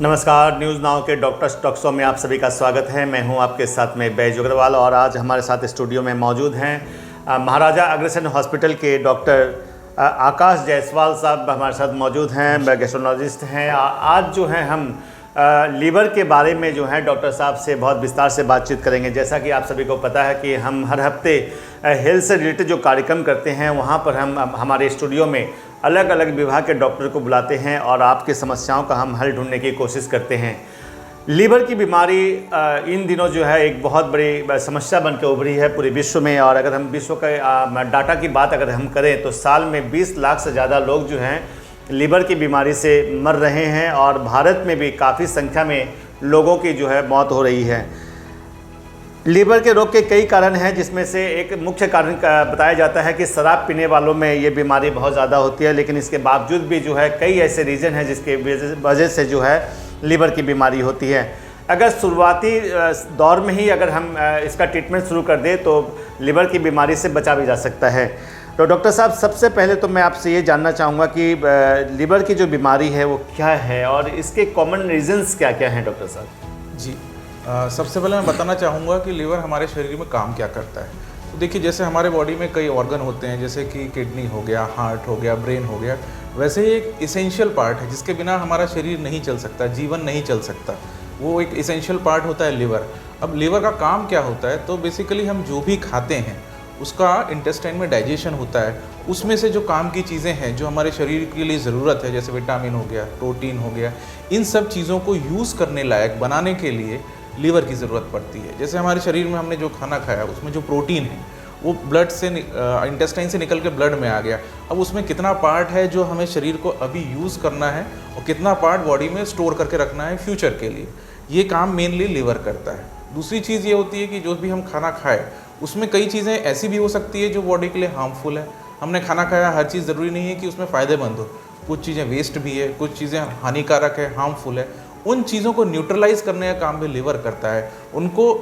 नमस्कार, news now के doctors talk show में आप सभी का स्वागत है। मैं हूं आपके साथ में बैजू अग्रवाल और आज हमारे साथ स्टूडियो में मौजूद हैं महाराजा अग्रसेन हॉस्पिटल के डॉक्टर आकाश जायसवाल साहब हमारे साथ मौजूद हैं, गैस्ट्रोलॉजिस्ट हैं। आज जो है हम लीवर के बारे में जो है डॉक्टर साहब से बहुत विस्तार से बातचीत करेंगे। जैसा कि आप सभी को पता है कि हम हर हफ्ते हेल्थ से रिलेटेड जो कार्यक्रम करते हैं वहाँ पर हम हमारे स्टूडियो में अलग अलग विभाग के डॉक्टर को बुलाते हैं और आपकी समस्याओं का हम हल ढूंढने की कोशिश करते हैं। लीवर की बीमारी इन दिनों जो है एक बहुत बड़ी समस्या बन के उभरी है पूरे विश्व में। और अगर हम विश्व का डाटा की बात अगर हम करें तो साल में 20 लाख से ज़्यादा लोग जो हैं लीवर की बीमारी से मर रहे हैं और भारत में भी काफ़ी संख्या में लोगों की जो है मौत हो रही है। लीवर के रोग के कई कारण हैं, जिसमें से एक मुख्य कारण बताया जाता है कि शराब पीने वालों में ये बीमारी बहुत ज़्यादा होती है, लेकिन इसके बावजूद भी जो है कई ऐसे रीज़न हैं जिसके वजह से जो है लीवर की बीमारी होती है। अगर शुरुआती दौर में ही अगर हम इसका ट्रीटमेंट शुरू कर दें तो लीवर की बीमारी से बचा भी जा सकता है। तो डॉक्टर साहब, सबसे पहले तो मैं आपसे ये जानना चाहूँगा कि लीवर की जो बीमारी है वो क्या है और इसके कॉमन रीजंस क्या क्या हैं डॉक्टर साहब? जी, सबसे पहले मैं बताना चाहूँगा कि लीवर हमारे शरीर में काम क्या करता है। तो देखिए, जैसे हमारे बॉडी में कई ऑर्गन होते हैं, जैसे कि किडनी हो गया, हार्ट हो गया, ब्रेन हो गया, वैसे ही एक इसेंशियल पार्ट है जिसके बिना हमारा शरीर नहीं चल सकता, जीवन नहीं चल सकता। वो एक इसेंशियल पार्ट होता है लीवर। अब लीवर का काम क्या होता है, तो बेसिकली हम जो भी खाते हैं उसका इंटेस्टाइन में डाइजेशन होता है। उसमें से जो काम की चीज़ें हैं जो हमारे शरीर के लिए ज़रूरत है, जैसे विटामिन हो गया, प्रोटीन हो गया, इन सब चीज़ों को यूज़ करने लायक बनाने के लिए लीवर की ज़रूरत पड़ती है। जैसे हमारे शरीर में हमने जो खाना खाया उसमें जो प्रोटीन है वो ब्लड से इंटेस्टाइन से निकल के ब्लड में आ गया। अब उसमें कितना पार्ट है जो हमें शरीर को अभी यूज़ करना है और कितना पार्ट बॉडी में स्टोर करके रखना है फ्यूचर के लिए, ये काम मेनली लीवर करता है। दूसरी चीज़ ये होती है कि जो भी हम खाना खाए उसमें कई चीज़ें ऐसी भी हो सकती है जो बॉडी के लिए हार्मफुल है। हमने खाना खाया, हर चीज़ ज़रूरी नहीं है कि उसमें फ़ायदेमंद हो, कुछ चीज़ें वेस्ट भी है, कुछ चीज़ें हानिकारक है, हार्मफुल है। उन चीज़ों को न्यूट्रलाइज करने का काम भी लीवर करता है। उनको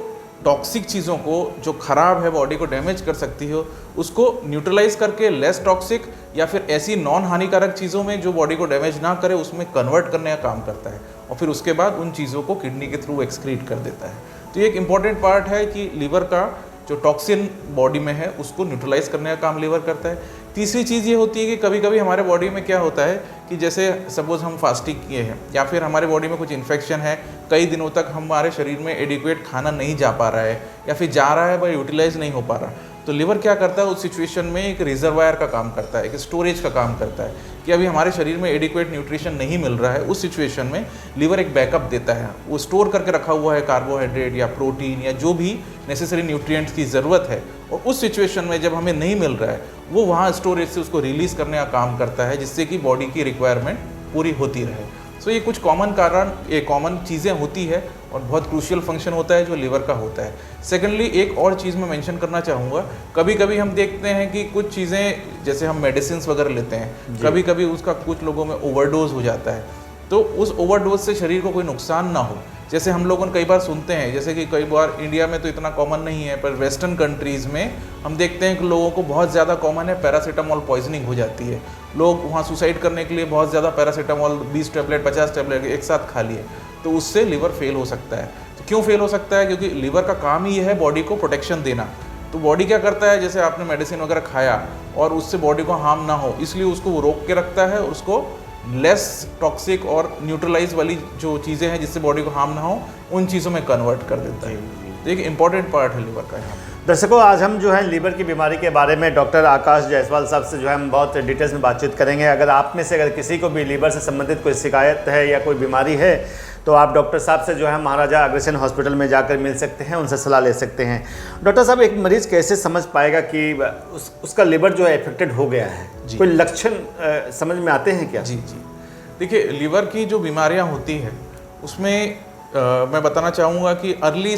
टॉक्सिक चीज़ों को जो ख़राब है, बॉडी को डैमेज कर सकती हो, उसको न्यूट्रलाइज करके लेस टॉक्सिक या फिर ऐसी नॉन हानिकारक चीज़ों में जो बॉडी को डैमेज ना करे उसमें कन्वर्ट करने का काम करता है और फिर उसके बाद उन चीज़ों को किडनी के थ्रू एक्सक्रीट कर देता है। तो ये एक इम्पॉर्टेंट पार्ट है कि लीवर का जो टॉक्सिन बॉडी में है उसको न्यूट्रलाइज करने का काम लीवर करता है। तीसरी चीज़ ये होती है कि कभी कभी हमारे बॉडी में क्या होता है कि जैसे सपोज़ हम फास्टिंग किए हैं या फिर हमारे बॉडी में कुछ इन्फेक्शन है, कई दिनों तक हमारे शरीर में एडिक्वेट खाना नहीं जा पा रहा है या फिर जा रहा है पर यूटिलाइज नहीं हो पा रहा, तो लीवर क्या करता है उस सिचुएशन में एक रिजर्वायर का काम करता है, एक स्टोरेज का काम करता है कि अभी हमारे शरीर में एडिक्वेट न्यूट्रिशन नहीं मिल रहा है। उस सिचुएशन में लीवर एक बैकअप देता है, वो स्टोर करके रखा हुआ है कार्बोहाइड्रेट या प्रोटीन या जो भी नेसेसरी न्यूट्रिएंट्स की ज़रूरत है, और उस सिचुएशन में जब हमें नहीं मिल रहा है वो वहाँ स्टोरेज से उसको रिलीज़ करने का काम करता है, जिससे कि बॉडी की रिक्वायरमेंट पूरी होती रहे। सो ये कुछ कॉमन कारण, ये कॉमन चीज़ें होती है और बहुत क्रूशियल फंक्शन होता है जो लीवर का होता है। सेकेंडली, एक और चीज़ मैं मेंशन करना चाहूँगा, कभी कभी हम देखते हैं कि कुछ चीज़ें जैसे हम मेडिसिन वगैरह लेते हैं, कभी कभी उसका कुछ लोगों में ओवरडोज हो जाता है, तो उस ओवरडोज से शरीर को कोई नुकसान ना हो। जैसे हम लोगों कई बार सुनते हैं, जैसे कि कई बार इंडिया में तो इतना कॉमन नहीं है पर वेस्टर्न कंट्रीज़ में हम देखते हैं कि लोगों को बहुत ज़्यादा कॉमन है, पैरासीटामोल पॉइजनिंग हो जाती है। लोग वहाँ सुसाइड करने के लिए बहुत ज़्यादा पैरासीटामोल 20 टैबलेट 50 टैबलेट एक साथ खा लिए, तो उससे लीवर फेल हो सकता है। तो क्यों फेल हो सकता है? क्योंकि लीवर का काम ही है बॉडी को प्रोटेक्शन देना। तो बॉडी क्या करता है, जैसे आपने मेडिसिन वगैरह खाया और उससे बॉडी को हार्म ना हो, इसलिए उसको वो रोक के रखता है और उसको लेस टॉक्सिक और न्यूट्रलाइज वाली जो चीज़ें हैं जिससे बॉडी को हार्म ना हो उन चीज़ों में कन्वर्ट कर देता है। तो एक इम्पॉर्टेंट पार्ट है लीवर का यहाँ। दर्शकों, आज हम जो है लीवर की बीमारी के बारे में डॉक्टर आकाश जायसवाल साहब से जो है हम बहुत डिटेल्स में बातचीत करेंगे। अगर आप में से अगर किसी को भी लीवर से संबंधित कोई शिकायत है या कोई बीमारी है तो आप डॉक्टर साहब से जो है महाराजा अग्रसेन हॉस्पिटल में जाकर मिल सकते हैं, उनसे सलाह ले सकते हैं। डॉक्टर साहब, एक मरीज़ कैसे समझ पाएगा कि उसका लीवर जो है अफेक्टेड हो गया है? कोई लक्षण समझ में आते हैं क्या? जी, देखिए, लीवर की जो बीमारियां होती हैं उसमें मैं बताना चाहूँगा कि अर्ली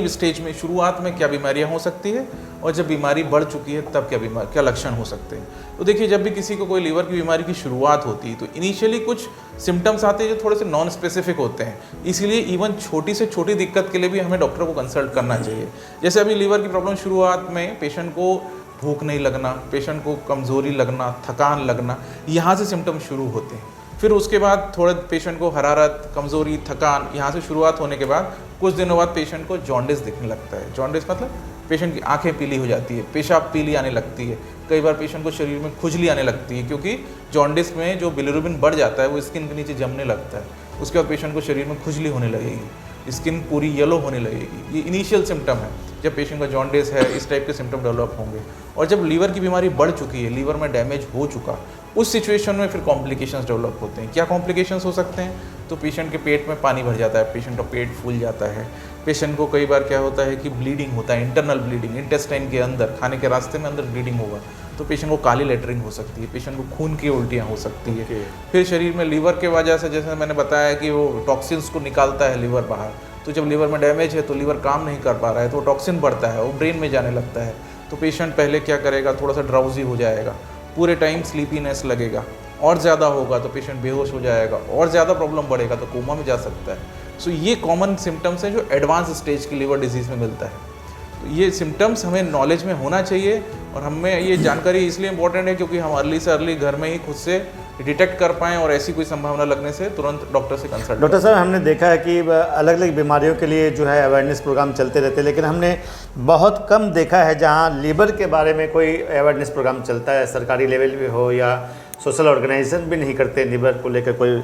स्टेज में, शुरुआत में क्या बीमारियां हो सकती है और जब बीमारी बढ़ चुकी है तब क्या लक्षण हो सकते हैं। तो देखिए, जब भी किसी को कोई लीवर की बीमारी की शुरुआत होती है तो इनिशियली कुछ सिम्टम्स आते हैं जो थोड़े से नॉन स्पेसिफिक होते हैं, इसीलिए इवन छोटी से छोटी दिक्कत के लिए भी हमें डॉक्टर को कंसल्ट करना चाहिए। जैसे अभी लीवर की प्रॉब्लम शुरुआत में पेशेंट को भूख नहीं लगना, पेशेंट को कमज़ोरी लगना, थकान लगना, यहाँ से सिम्टम शुरू होते हैं। फिर उसके बाद थोड़े पेशेंट को हरारत, कमज़ोरी, थकान यहाँ से शुरुआत होने के बाद कुछ दिनों बाद पेशेंट को जॉन्डिस दिखने लगता है। जॉन्डिस मतलब पेशेंट की आंखें पीली हो जाती है, पेशाब पीली आने लगती है, कई बार पेशेंट को शरीर में खुजली आने लगती है, क्योंकि जॉन्डिस में जो बिलिरुबिन बढ़ जाता है वो स्किन के नीचे जमने लगता है। उसके बाद पेशेंट को शरीर में खुजली होने लगेगी, स्किन पूरी येलो होने लगेगी। ये इनिशियल सिम्टम है जब पेशेंट का जॉन्डिस है, इस टाइप के सिम्टम डेवलप होंगे। और जब लीवर की बीमारी बढ़ चुकी है, लीवर में डैमेज हो चुका, उस सिचुएशन में फिर कॉम्प्लिकेशंस डेवलप होते हैं। क्या कॉम्प्लिकेशंस हो सकते हैं? तो पेशेंट के पेट में पानी भर जाता है, पेशेंट का पेट फूल जाता है, पेशेंट को कई बार क्या होता है कि ब्लीडिंग होता है, इंटरनल ब्लीडिंग, इंटेस्टाइन के अंदर, खाने के रास्ते में अंदर ब्लीडिंग होगा तो पेशेंट को काली लेटरिंग हो सकती है, पेशेंट को खून की उल्टियाँ हो सकती है। फिर शरीर में लीवर के वजह से, जैसे मैंने बताया कि वो टॉक्सिन्स को निकालता है लीवर बाहर, तो जब लीवर में डैमेज है तो लीवर काम नहीं कर पा रहा है तो वो टॉक्सिन बढ़ता है, वो ब्रेन में जाने लगता है। तो पेशेंट पहले क्या करेगा, थोड़ा सा ड्राउजी हो जाएगा, पूरे टाइम स्लीपीनेस लगेगा, और ज़्यादा होगा तो पेशेंट बेहोश हो जाएगा, और ज़्यादा प्रॉब्लम बढ़ेगा तो कोमा में जा सकता है। सो ये कॉमन सिम्टम्स हैं जो एडवांस स्टेज की लीवर डिजीज़ में मिलता है। तो ये सिम्टम्स हमें नॉलेज में होना चाहिए, और हमें ये जानकारी इसलिए इम्पोर्टेंट है क्योंकि हम अर्ली से अर्ली घर में ही खुद से डिटेक्ट कर पाएँ और ऐसी कोई संभावना लगने से तुरंत डॉक्टर से कंसल्ट। डॉक्टर साहब, हमने देखा है कि अलग अलग बीमारियों के लिए जो है अवेयरनेस प्रोग्राम चलते रहते हैं, लेकिन हमने बहुत कम देखा है जहाँ लीवर के बारे में कोई अवेयरनेस प्रोग्राम चलता है, सरकारी लेवल पे हो या सोशल ऑर्गेनाइजेशन भी नहीं करते लीवर को लेकर कोई।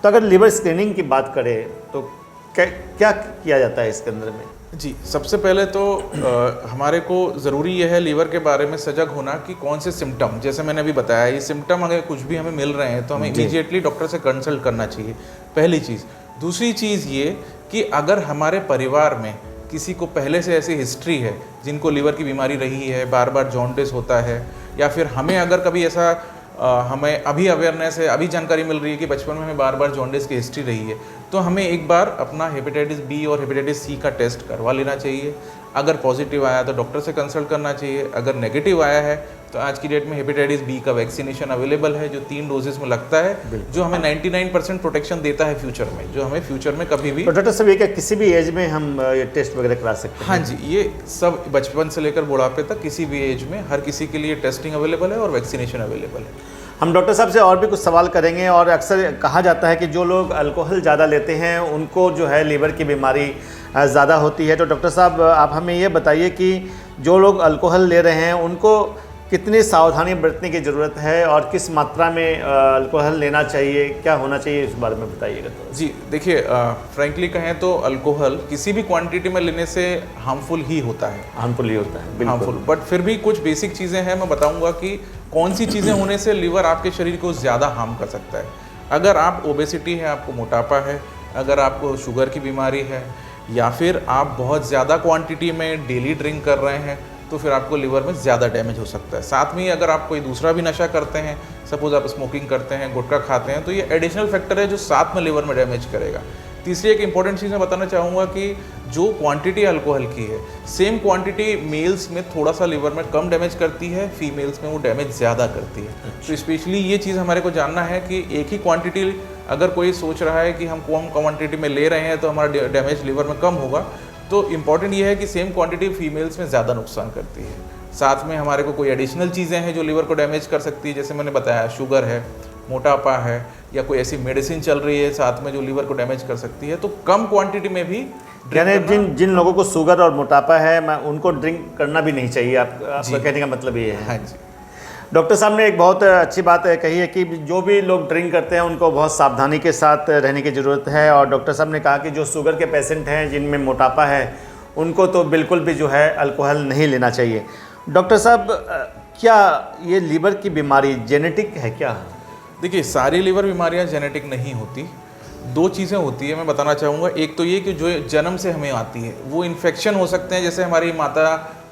तो अगर लीवर स्क्रीनिंग की बात करें तो क्या किया जाता है इसके अंदर में? जी, सबसे पहले तो हमारे को ज़रूरी यह है लीवर के बारे में सजग होना कि कौन से सिम्टम, जैसे मैंने अभी बताया, ये सिम्टम अगर कुछ भी हमें मिल रहे हैं तो हमें इमीडिएटली डॉक्टर से कंसल्ट करना चाहिए, पहली चीज़। दूसरी चीज़ ये कि अगर हमारे परिवार में किसी को पहले से ऐसी हिस्ट्री है जिनको लीवर की बीमारी रही है, बार बार जॉन्डिस होता है, या फिर हमें अगर कभी ऐसा हमें अभी अवेयरनेस है, अभी जानकारी मिल रही है कि बचपन में हमें बार बार जॉन्डिस की हिस्ट्री रही है, तो हमें एक बार अपना हेपेटाइटिस बी और हेपेटाइटिस सी का टेस्ट करवा लेना चाहिए। अगर पॉजिटिव आया तो डॉक्टर से कंसल्ट करना चाहिए, अगर नेगेटिव आया है तो आज की डेट में हेपेटाइटिस बी का वैक्सीनेशन अवेलेबल है जो 3 डोजेस में लगता है, जो हमें 99% प्रोटेक्शन देता है फ्यूचर में, जो हमें फ्यूचर में कभी भी। तो डॉक्टर साहब, ये क्या किसी भी एज में हम ये टेस्ट वगैरह करा सकते हैं? हाँ जी, ये सब बचपन से लेकर बुढ़ापे तक किसी भी एज में हर किसी के लिए टेस्टिंग अवेलेबल है और वैक्सीनेशन अवेलेबल है। हम डॉक्टर साहब से और भी कुछ सवाल करेंगे। और अक्सर कहा जाता है कि जो लोग अल्कोहल ज़्यादा लेते हैं उनको जो है लीवर की बीमारी ज़्यादा होती है। तो डॉक्टर साहब, आप हमें ये बताइए कि जो लोग अल्कोहल ले रहे हैं उनको कितनी सावधानी बरतने की ज़रूरत है और किस मात्रा में अल्कोहल लेना चाहिए, क्या होना चाहिए, इस बारे में बताइएगा तो। जी देखिए, फ्रैंकली कहें तो अल्कोहल किसी भी क्वांटिटी में लेने से हार्मफुल ही होता है, हार्मफुल ही होता है, हार्मफुल। बट फिर भी कुछ बेसिक चीज़ें हैं, मैं बताऊंगा कि कौन सी चीज़ें होने से लीवर आपके शरीर को ज़्यादा हार्म कर सकता है। अगर आप ओबेसिटी है, आपको मोटापा है, अगर आपको शुगर की बीमारी है, या फिर आप बहुत ज़्यादा क्वांटिटी में डेली ड्रिंक कर रहे हैं, तो फिर आपको लीवर में ज़्यादा डैमेज हो सकता है। साथ में ही अगर आप कोई दूसरा भी नशा करते हैं, सपोज आप स्मोकिंग करते हैं, गुटखा खाते हैं, तो ये एडिशनल फैक्टर है जो साथ में लीवर में डैमेज करेगा। तीसरी एक इंपॉर्टेंट चीज़ मैं बताना चाहूँगा कि जो क्वांटिटी अल्कोहल की है, सेम क्वांटिटी मेल्स में थोड़ा सा लीवर में कम डैमेज करती है, फीमेल्स में वो डैमेज ज़्यादा करती है। तो स्पेशली ये चीज़ हमारे को जानना है कि एक ही क्वांटिटी अगर कोई सोच रहा है कि हम कम क्वांटिटी में ले रहे हैं तो हमारा डैमेज लीवर में कम होगा, तो इम्पॉर्टेंट ये है कि सेम क्वांटिटी फीमेल्स में ज़्यादा नुकसान करती है। साथ में हमारे को कोई एडिशनल चीज़ें हैं जो लीवर को डैमेज कर सकती है, जैसे मैंने बताया शुगर है, मोटापा है, या कोई ऐसी मेडिसिन चल रही है साथ में जो लीवर को डैमेज कर सकती है, तो कम क्वांटिटी में भी। यानी जिन लोगों को शुगर और मोटापा है उनको ड्रिंक करना भी नहीं चाहिए, आपका कहने का मतलब ये है? हाँ जी। डॉक्टर साहब ने एक बहुत अच्छी बात कही है कि जो भी लोग ड्रिंक करते हैं उनको बहुत सावधानी के साथ रहने की ज़रूरत है। और डॉक्टर साहब ने कहा कि जो शुगर के पेशेंट हैं, जिनमें मोटापा है, उनको तो बिल्कुल भी जो है अल्कोहल नहीं लेना चाहिए। डॉक्टर साहब, क्या ये लीवर की बीमारी जेनेटिक है क्या? देखिए, सारी लीवर बीमारियां जेनेटिक नहीं होती। 2 चीज़ें होती है, मैं बताना चाहूँगा। एक तो ये कि जो जन्म से हमें आती है वो इन्फेक्शन हो सकते हैं, जैसे हमारी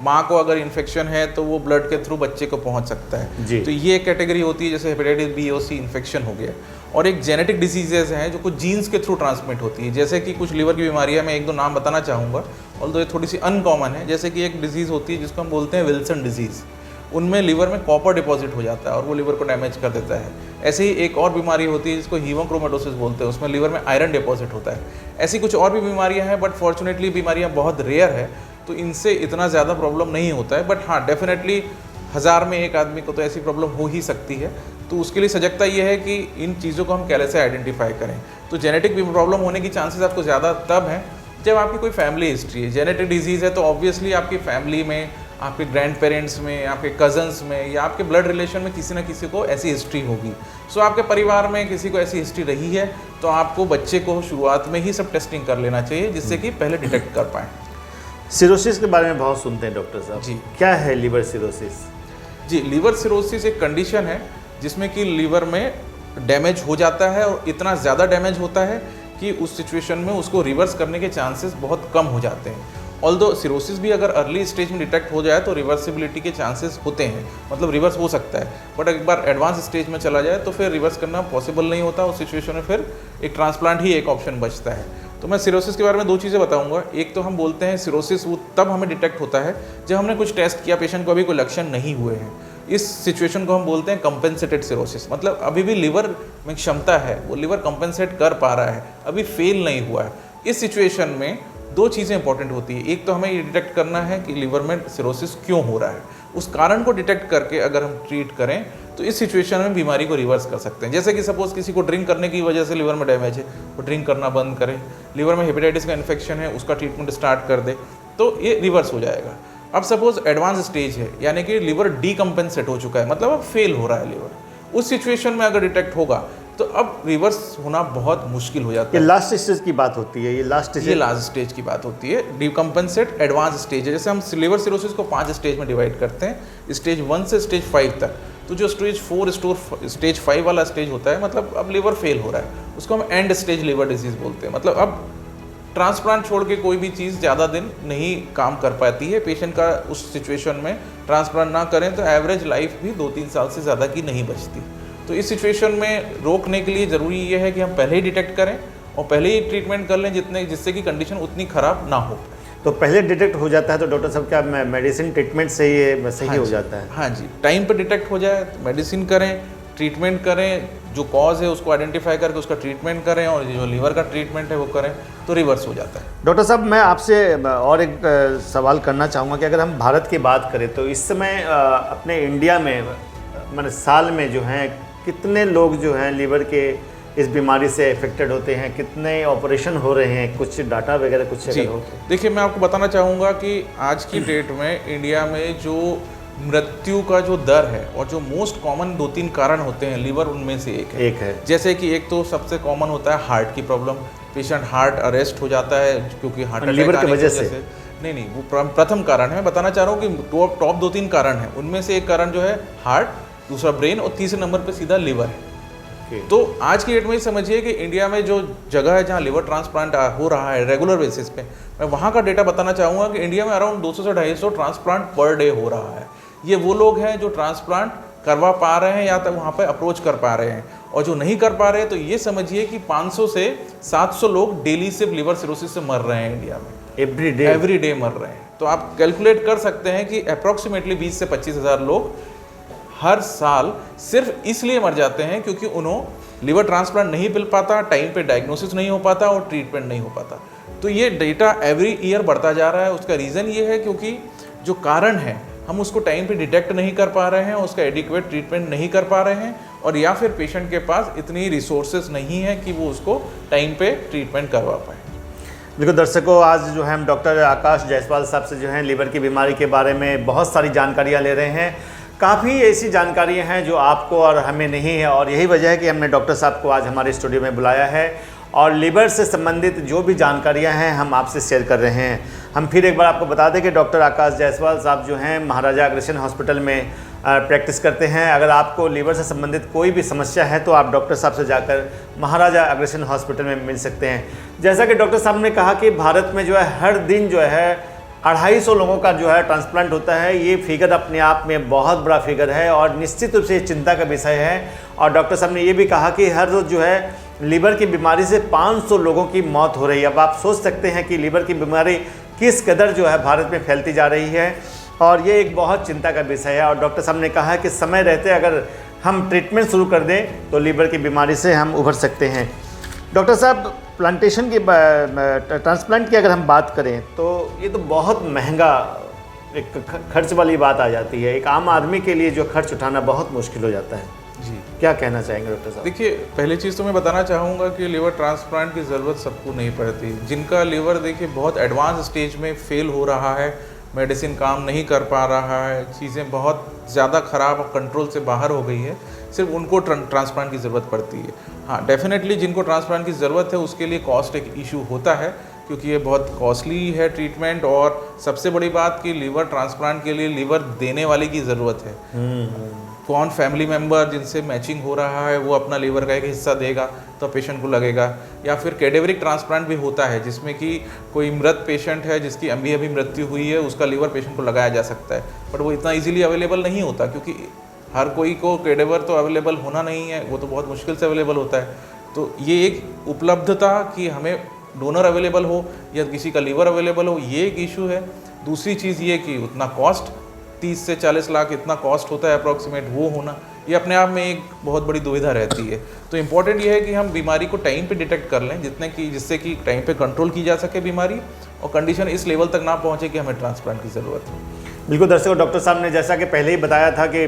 माँ को अगर इन्फेक्शन है तो वो ब्लड के थ्रू बच्चे को पहुँच सकता है। तो ये एक कैटेगरी होती है, जैसे हेपेटाइटिस बी और सी इन्फेक्शन हो गया। और एक जेनेटिक डिसीजेज हैं जो कुछ जीन्स के थ्रू ट्रांसमिट होती है, जैसे कि कुछ लीवर की बीमारियाँ, मैं 1-2 नाम बताना चाहूँगा, और ये थोड़ी सी अनकॉमन है। जैसे कि एक डिजीज़ होती है जिसको हम बोलते हैं विल्सन डिजीज़, उनमें लीवर में कॉपर डिपॉजिट हो जाता है और वो लीवर को डैमेज कर देता है। ऐसे ही एक और बीमारी होती है जिसको हीमोक्रोमेटोसिस बोलते हैं, उसमें लीवर में आयरन डिपॉजिट होता है। ऐसी कुछ और भी बीमारियां हैं, बट फॉर्चुनेटली बीमारियां बहुत रेयर है, तो इनसे इतना ज़्यादा प्रॉब्लम नहीं होता है। बट हाँ, डेफिनेटली 1000 में 1 आदमी को तो ऐसी प्रॉब्लम हो ही सकती है। तो उसके लिए सजगता ये है कि इन चीज़ों को हम कैसे आइडेंटिफाई करें। तो जेनेटिक प्रॉब्लम होने की चांसेस आपको ज़्यादा तब हैं जब आपकी कोई फैमिली हिस्ट्री है। जेनेटिक डिजीज़ है तो ऑब्वियसली आपकी फैमिली में, आपके ग्रैंड पेरेंट्स में, आपके कजन्स में या आपके ब्लड रिलेशन में किसी ना किसी को ऐसी हिस्ट्री होगी। सो आपके परिवार में किसी को ऐसी हिस्ट्री रही है तो आपको बच्चे को शुरुआत में ही सब टेस्टिंग कर लेना चाहिए, जिससे कि पहले डिटेक्ट कर पाएँ। सिरोसिस के बारे में बहुत सुनते हैं डॉक्टर साहब जी। क्या है लिवर सिरोसिस? जी, लीवर सिरोसिस एक कंडीशन है जिसमें कि लीवर में डैमेज हो जाता है और इतना ज़्यादा डैमेज होता है कि उस सिचुएशन में उसको रिवर्स करने के चांसेस बहुत कम हो जाते हैं। ऑल्दो सिरोसिस भी अगर अर्ली स्टेज में डिटेक्ट हो जाए तो रिवर्सिबिलिटी के चांसेस होते हैं, मतलब रिवर्स हो सकता है। बट एक बार एडवांस स्टेज में चला जाए तो फिर रिवर्स करना पॉसिबल नहीं होता। उस सिचुएशन में फिर एक ट्रांसप्लांट ही एक ऑप्शन बचता है। तो मैं सिरोसिस के बारे में दो चीज़ें बताऊंगा। एक तो हम बोलते हैं सिरोसिस वो तब हमें डिटेक्ट होता है जब हमने कुछ टेस्ट किया, पेशेंट को अभी कोई लक्षण नहीं हुए हैं। इस सिचुएशन को हम बोलते हैं कंपेंसेटेड सिरोसिस, मतलब अभी भी लिवर में क्षमता है, वो लिवर कंपेंसेट कर पा रहा है, अभी फेल नहीं हुआ है। इस सिचुएशन में दो चीज़ें इंपॉर्टेंट होती है। एक तो हमें ये डिटेक्ट करना है कि लिवर में सिरोसिस क्यों हो रहा है, उस कारण को डिटेक्ट करके अगर हम ट्रीट करें तो इस सिचुएशन में बीमारी को रिवर्स कर सकते हैं। जैसे कि सपोज किसी को ड्रिंक करने की वजह से लिवर में डैमेज है, वो ड्रिंक करना बंद करे, लिवर में हेपेटाइटिस का इन्फेक्शन है, उसका ट्रीटमेंट स्टार्ट कर दे तो ये रिवर्स हो जाएगा। अब सपोज एडवांस स्टेज है, यानी कि लिवर डीकम्पेंसेट हो चुका है, मतलब अब फेल हो रहा है लिवर, उस सिचुएशन में अगर डिटेक्ट होगा तो अब रिवर्स होना बहुत मुश्किल हो जाता ये है। लास्ट स्टेज की बात होती है, ये लास्ट स्टेज की बात होती है। डीकम्पेंसेट एडवांस स्टेज है। जैसे हम लिवर सिरोसिस को 5 स्टेज में डिवाइड करते हैं, स्टेज 1 से स्टेज 5 तक। तो जो स्टेज 4 स्टेज 5 वाला स्टेज होता है, मतलब अब लिवर फेल हो रहा है, उसको हम एंड स्टेज लिवर डिजीज बोलते हैं। मतलब अब ट्रांसप्लांट छोड़ के कोई भी चीज़ ज़्यादा दिन नहीं काम कर पाती है पेशेंट का। उस सिचुएशन में ट्रांसप्लांट ना करें तो एवरेज लाइफ भी 2-3 साल से ज़्यादा की नहीं बचती। तो इस सिचुएशन में रोकने के लिए ज़रूरी ये है कि हम पहले ही डिटेक्ट करें और पहले ही ट्रीटमेंट कर लें जिससे कि कंडीशन उतनी ख़राब ना हो। तो पहले डिटेक्ट हो जाता है तो डॉक्टर साहब क्या मेडिसिन ट्रीटमेंट से ये सही हो जाता है? हाँ जी, टाइम पर डिटेक्ट हो जाए तो मेडिसिन करें, ट्रीटमेंट करें, जो कॉज है उसको आइडेंटिफाई करके उसका ट्रीटमेंट करें और जो लीवर का ट्रीटमेंट है वो करें तो रिवर्स हो जाता है। डॉक्टर साहब मैं आपसे और एक सवाल करना चाहूँगा कि अगर हम भारत की बात करें तो इस समय अपने इंडिया में मतलब साल में जो हैं कितने लोग जो हैं लीवर के इस बीमारी से अफेक्टेड होते हैं, कितने ऑपरेशन हो रहे हैं, कुछ डाटा वगैरह कुछ अगर हो तो? देखिए, मैं आपको बताना चाहूँगा कि आज की डेट में इंडिया में जो मृत्यु का जो दर है और जो मोस्ट कॉमन 2-3 कारण होते हैं, लीवर उनमें से एक है। जैसे कि एक तो सबसे कॉमन होता है हार्ट की प्रॉब्लम, पेशेंट हार्ट अरेस्ट हो जाता है क्योंकि हार्ट अटैक लीवर की वजह से। नहीं, वो प्रथम कारण है। मैं बताना चाह रहा हूँ कि टॉप 2-3 कारण है, उनमें से एक कारण जो है हार्ट, दूसरा ब्रेन और तीसरे नंबर पे सीधा लिवर है। तो आज की डेट में समझिए कि इंडिया में जो जगह है जहाँ लिवर ट्रांसप्लांट हो रहा है रेगुलर बेसिस पे, मैं वहाँ का डेटा बताना चाहूँगा कि इंडिया में अराउंड 200 से 250 ट्रांसप्लांट पर डे हो रहा है। ये वो लोग हैं जो ट्रांसप्लांट करवा पा रहे हैं या तो वहाँ पे अप्रोच कर पा रहे हैं, और जो नहीं कर पा रहे हैं तो ये समझिए कि 500 से 700 लोग डेली सिर्फ लिवर सिरोसिस से मर रहे हैं इंडिया में। एवरी डे मर रहे हैं। तो आप कैलकुलेट कर सकते हैं कि अप्रॉक्सीमेटली 20 से 25 हज़ार लोग हर साल सिर्फ इसलिए मर जाते हैं क्योंकि उन्होंने लिवर ट्रांसप्लांट नहीं मिल पाता, टाइम पे डायग्नोसिस नहीं हो पाता और ट्रीटमेंट नहीं हो पाता। तो ये डेटा एवरी ईयर बढ़ता जा रहा है। उसका रीज़न ये है क्योंकि जो कारण है हम उसको टाइम पे डिटेक्ट नहीं कर पा रहे हैं, उसका एडिक्वेट ट्रीटमेंट नहीं कर पा रहे हैं, और या फिर पेशेंट के पास इतनी रिसोर्सेज नहीं है कि वो उसको टाइम पे ट्रीटमेंट करवा पाए। बिल्कुल दर्शकों, आज जो है हम डॉक्टर आकाश जायसवाल साहब से जो है लीवर की बीमारी के बारे में बहुत सारी जानकारियाँ ले रहे हैं। काफ़ी ऐसी जानकारियाँ हैं जो आपको और हमें नहीं है, और यही वजह है कि हमने डॉक्टर साहब को आज हमारे स्टूडियो में बुलाया है और लीवर से संबंधित जो भी जानकारियाँ हैं हम आपसे शेयर कर रहे हैं। हम फिर एक बार आपको बता दें कि डॉक्टर आकाश जायसवाल साहब जो हैं महाराजा अग्रसेन हॉस्पिटल में प्रैक्टिस करते हैं। अगर आपको लीवर से संबंधित कोई भी समस्या है तो आप डॉक्टर साहब से जाकर महाराजा अग्रसेन हॉस्पिटल में मिल सकते हैं। जैसा कि डॉक्टर साहब ने कहा कि भारत में जो है हर दिन जो है 250 लोगों का जो है ट्रांसप्लांट होता है। ये फिगर अपने आप में बहुत बड़ा फिगर है और निश्चित रूप से चिंता का विषय है। और डॉक्टर साहब ने ये भी कहा कि हर रोज़ जो है लीवर की बीमारी से 500 लोगों की मौत हो रही है। अब आप सोच सकते हैं कि लीवर की बीमारी किस कदर जो है भारत में फैलती जा रही है, और ये एक बहुत चिंता का विषय है। और डॉक्टर साहब ने कहा है कि समय रहते अगर हम ट्रीटमेंट शुरू कर दें तो लीवर की बीमारी से हम उभर सकते हैं। डॉक्टर साहब, प्लांटेशन की ट्रांसप्लांट की अगर हम बात करें तो ये तो बहुत महंगा एक खर्च वाली बात आ जाती है। एक आम आदमी के लिए जो खर्च उठाना बहुत मुश्किल हो जाता है। जी क्या कहना चाहेंगे डॉक्टर साहब? देखिए, पहली चीज़ तो मैं बताना चाहूँगा कि लीवर ट्रांसप्लांट की ज़रूरत सबको नहीं पड़ती। जिनका लीवर देखिए बहुत एडवांस स्टेज में फेल हो रहा है, मेडिसिन काम नहीं कर पा रहा है, चीज़ें बहुत ज़्यादा ख़राब और कंट्रोल से बाहर हो गई है, सिर्फ उनको ट्रांसप्लांट की ज़रूरत पड़ती है। हाँ, डेफिनेटली जिनको ट्रांसप्लांट की ज़रूरत है उसके लिए कॉस्ट एक इशू होता है, क्योंकि ये बहुत कॉस्टली है ट्रीटमेंट। और सबसे बड़ी बात कि लीवर ट्रांसप्लांट के लिए लीवर देने वाले की ज़रूरत है। कौन फैमिली मेम्बर जिनसे मैचिंग हो रहा है वो अपना लीवर का एक हिस्सा देगा तो पेशेंट को लगेगा। या फिर कैडेवरिक ट्रांसप्लांट भी होता है जिसमें कि कोई मृत पेशेंट है जिसकी अभी मृत्यु हुई है, उसका लीवर पेशेंट को लगाया जा सकता है, बट वो इतना इजीली अवेलेबल नहीं होता, क्योंकि हर कोई को कैडेवर तो अवेलेबल होना नहीं है, वो तो बहुत मुश्किल से अवेलेबल होता है। तो ये एक उपलब्धता कि हमें डोनर अवेलेबल हो या किसी का लीवर अवेलेबल हो, ये एक इशू है। दूसरी चीज़ ये कि उतना कॉस्ट 30 से 40 लाख इतना कॉस्ट होता है अप्रॉक्सीमेट, वो होना ये अपने आप में एक बहुत बड़ी दुविधा रहती है। तो इम्पॉर्टेंट ये है कि हम बीमारी को टाइम पे डिटेक्ट कर लें जिससे कि टाइम पे कंट्रोल की जा सके बीमारी, और कंडीशन इस लेवल तक ना पहुँचे कि हमें ट्रांसप्लांट की ज़रूरत है। बिल्कुल दर्शकों, डॉक्टर साहब ने जैसा कि पहले ही बताया था कि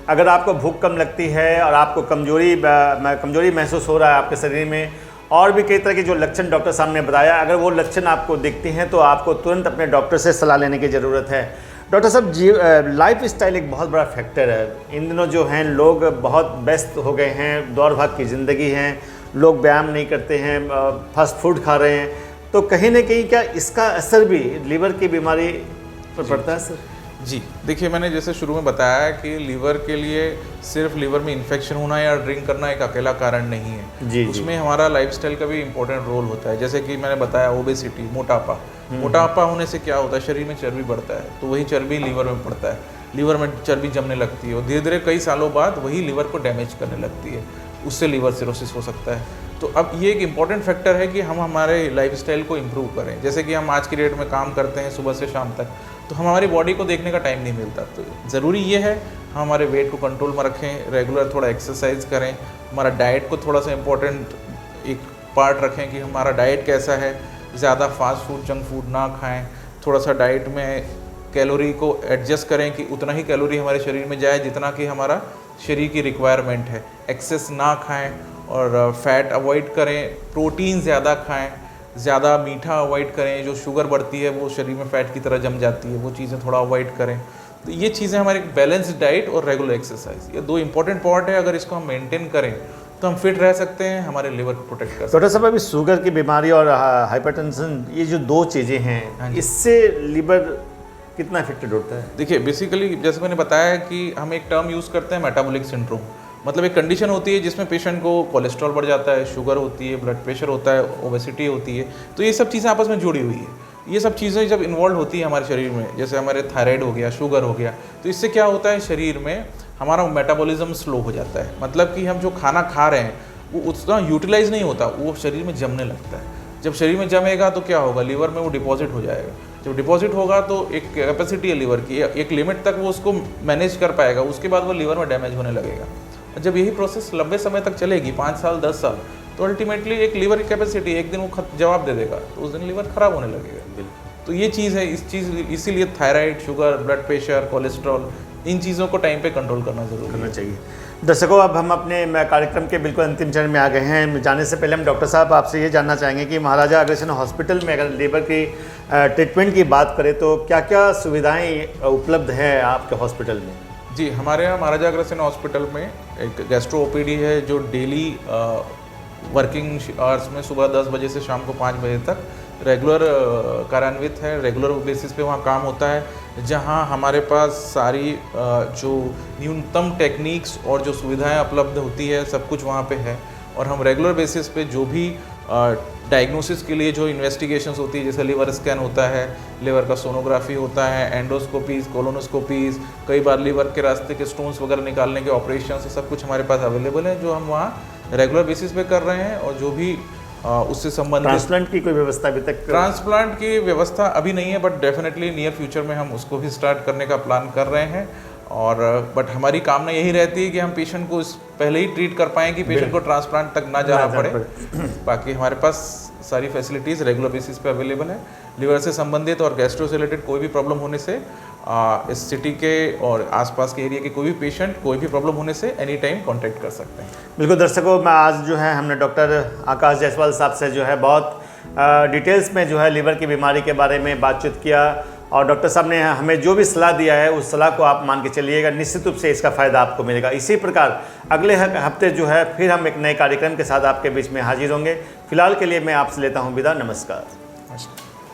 अगर आपको भूख कम लगती है और आपको कमजोरी महसूस हो रहा है आपके शरीर में, और भी कई तरह के जो लक्षण डॉक्टर साहब ने बताया, अगर वो लक्षण आपको दिखते हैं तो आपको तुरंत अपने डॉक्टर से सलाह लेने की ज़रूरत है। डॉक्टर साहब, लाइफ स्टाइल एक बहुत बड़ा फैक्टर है। इन दिनों जो हैं लोग बहुत व्यस्त हो गए हैं, दौड़ भाग की ज़िंदगी है, लोग व्यायाम नहीं करते हैं, फास्ट फूड खा रहे हैं, तो कहीं ना कहीं क्या इसका असर भी लीवर की बीमारी पर पड़ता है सर? जी, देखिए, मैंने जैसे शुरू में बताया कि लीवर के लिए सिर्फ लीवर में इन्फेक्शन होना या ड्रिंक करना एक अकेला कारण नहीं है। जी, उसमें हमारा लाइफस्टाइल का भी इम्पोर्टेंट रोल होता है। जैसे कि मैंने बताया ओबेसिटी, मोटापा होने से क्या होता है, शरीर में चर्बी बढ़ता है, तो वही चर्बी लीवर में बढ़ता है, लीवर में चर्बी जमने लगती है और धीरे धीरे कई सालों बाद वही लीवर को डैमेज करने लगती है, उससे लीवर सिरोसिस हो सकता है। तो अब ये एक इम्पॉर्टेंट फैक्टर है कि हम हमारे लाइफस्टाइल को इम्प्रूव करें। जैसे कि हम आज की डेट में काम करते हैं सुबह से शाम तक, तो हमारी बॉडी को देखने का टाइम नहीं मिलता। तो ज़रूरी ये है हम हमारे वेट को कंट्रोल में रखें, रेगुलर थोड़ा एक्सरसाइज करें, हमारा डाइट को थोड़ा सा इम्पोर्टेंट एक पार्ट रखें कि हमारा डाइट कैसा है, ज़्यादा फास्ट फूड जंक फूड ना खाएं, थोड़ा सा डाइट में कैलोरी को एडजस्ट करें कि उतना ही कैलोरी हमारे शरीर में जाए जितना कि हमारा शरीर की रिक्वायरमेंट है, एक्सेस ना खाएं और फैट अवॉइड करें, प्रोटीन ज़्यादा खाएं, ज़्यादा मीठा अवॉइड करें, जो शुगर बढ़ती है वो शरीर में फ़ैट की तरह जम जाती है, वो चीज़ें थोड़ा अवॉइड करें। तो ये चीज़ें हमारे बैलेंस्ड डाइट और रेगुलर एक्सरसाइज, ये दो इंपॉर्टेंट पार्ट है। अगर इसको हम मेंटेन करें तो हम फिट रह सकते हैं, हमारे लिवर को प्रोटेक्ट कर सकते हैं। डॉक्टर साहब, अभी शुगर की बीमारी और हाइपरटेंशन, ये जो दो चीज़ें हैं, इससे लिवर कितना इफेक्टेड होता है? देखिए, बेसिकली जैसे मैंने बताया कि हम एक टर्म यूज़ करते हैं मेटाबॉलिक सिंड्रोम, मतलब एक कंडीशन होती है जिसमें पेशेंट को कोलेस्ट्रॉल बढ़ जाता है, शुगर होती है, ब्लड प्रेशर होता है, ओबेसिटी होती है। तो ये सब चीज़ें आपस में जुड़ी हुई है। ये सब चीज़ें जब इन्वॉल्व होती है हमारे शरीर में, जैसे हमारे थायराइड हो गया, शुगर हो गया, तो इससे क्या होता है, शरीर में हमारा मेटाबॉलिज्म स्लो हो जाता है। मतलब कि हम जो खाना खा रहे हैं वो उतना यूटिलाइज नहीं होता, वो शरीर में जमने लगता है। जब शरीर में जमेगा तो क्या होगा, लीवर में वो डिपॉजिट हो जाएगा। जब डिपॉजिट होगा तो एक कैपेसिटी है लीवर की, एक लिमिट तक वो उसको मैनेज कर पाएगा, उसके बाद वो लीवर में डैमेज होने लगेगा। और जब यही प्रोसेस लंबे समय तक चलेगी, 5 साल 10 साल, तो अल्टीमेटली एक लीवर की कैपेसिटी एक दिन वो जवाब दे देगा, तो उस दिन लीवर खराब होने लगेगा। तो ये चीज़ है, इसीलिए thyroid, sugar, blood pressure, cholesterol, इन चीज़ों को टाइम पे कंट्रोल करना ज़रूरी करना चाहिए। दर्शकों, अब हम अपने कार्यक्रम के बिल्कुल अंतिम चरण में आ गए हैं। जाने से पहले हम डॉक्टर साहब आपसे ये जानना चाहेंगे कि महाराजा अग्रसेन हॉस्पिटल में अगर लीवर की ट्रीटमेंट की बात करें तो क्या क्या सुविधाएं उपलब्ध है आपके हॉस्पिटल में? जी, हमारे यहाँ महाराजा अग्रसेन हॉस्पिटल में एक गैस्ट्रो ओपीडी है जो डेली वर्किंग आवर्स में सुबह 10 बजे से शाम को 5 बजे तक रेगुलर कार्यान्वित है, रेगुलर बेसिस पे वहाँ काम होता है, जहाँ हमारे पास सारी जो न्यूनतम टेक्निक्स और जो सुविधाएं उपलब्ध होती है सब कुछ वहाँ पे है। और हम रेगुलर बेसिस पे जो भी डायग्नोसिस के लिए जो इन्वेस्टिगेशंस होती है, जैसे लीवर स्कैन होता है, लीवर का सोनोग्राफी होता है, एंडोस्कोपीज, कोलोनोस्कोपीज, कई बार लीवर के रास्ते के स्टोन्स वगैरह निकालने के ऑपरेशन, सब कुछ हमारे पास अवेलेबल है, जो हम वहाँ रेगुलर बेसिस पे कर रहे हैं। और जो भी उससे संबंधित ट्रांसप्लांट की कोई व्यवस्था अभी तक? ट्रांसप्लांट की व्यवस्था अभी नहीं है, बट डेफिनेटली नियर फ्यूचर में हम उसको भी स्टार्ट करने का प्लान कर रहे हैं। और बट हमारी कामना यही रहती है कि हम पेशेंट को पहले ही ट्रीट कर पाएँ कि पेशेंट को ट्रांसप्लांट तक ना जाना पड़े। बाकी हमारे पास सारी फैसिलिटीज़ रेगुलर बेसिस पे अवेलेबल है। लिवर से संबंधित और गैस्ट्रो से रिलेटेड कोई भी प्रॉब्लम होने से इस सिटी के और आसपास के एरिया के कोई भी पेशेंट कोई भी प्रॉब्लम होने से एनी टाइम कॉन्टैक्ट कर सकते हैं। बिल्कुल दर्शकों, मैं आज जो है हमने डॉक्टर आकाश जायसवाल साहब से जो है बहुत डिटेल्स में जो है लीवर की बीमारी के बारे में बातचीत किया, और डॉक्टर साहब ने हमें जो भी सलाह दिया है उस सलाह को आप मान के चलिएगा, निश्चित रूप से इसका फ़ायदा आपको मिलेगा। इसी प्रकार अगले हफ्ते जो है फिर हम एक नए कार्यक्रम के साथ आपके बीच में हाजिर होंगे। फिलहाल के लिए मैं आपसे लेता हूँ विदा। नमस्कार।